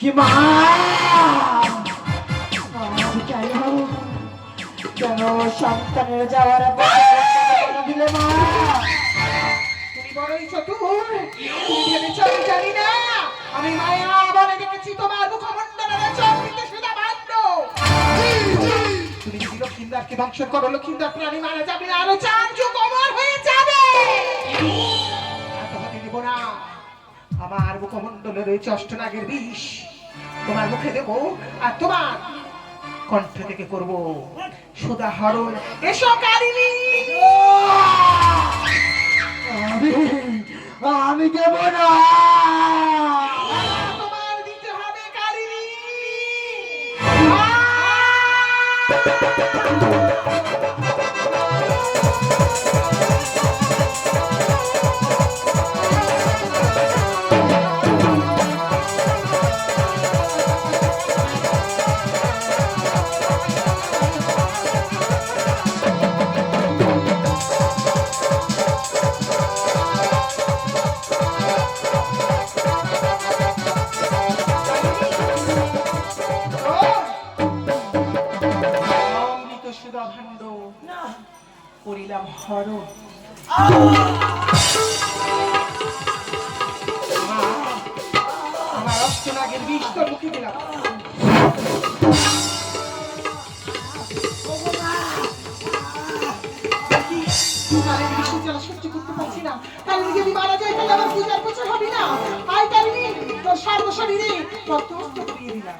কি মা কেন সন্তানের যাওয়ার দিলে মা? তুমি বড়ই চতুর, তুমি ভেবেছ আমি জানি না? আমি মায়া বলে দেখেছি তোমার মুখমণ্ডলের চক্রিত সুদা ভাণ্ড। তুমি যদি লক্ষিন্দারকে ধ্বংস করো, লক্ষিন্দার প্রাণী মারা যাবে, আরো 4 যুগ অমর হয়ে যাবে। আর তোমাকে দেব না। আমার মুখমণ্ডলে রয়েছে অষ্টনাগের বিষ, তোমার মুখে দেব, আর তোমার কণ্ঠ থেকে করব সুদা হরণ। এসো কারিনী। আমি দেব না। তোমার দিতে হবে কারিনী। অমৃত সুধা ভাণ্ড করিলাম হরণ। আমার অষ্টনাগের বিষ তোর মুখে দিলাম। কালিনী বিষ্ণু জ্বালা সহ্য করতে পারছি না। কালিনী যদি মারা যায় তাহলে আমার পূজার প্রচার হবে না। আয় কালিনী, তোর সর্বশরীরে রক্ত পুড়িয়ে দিলাম।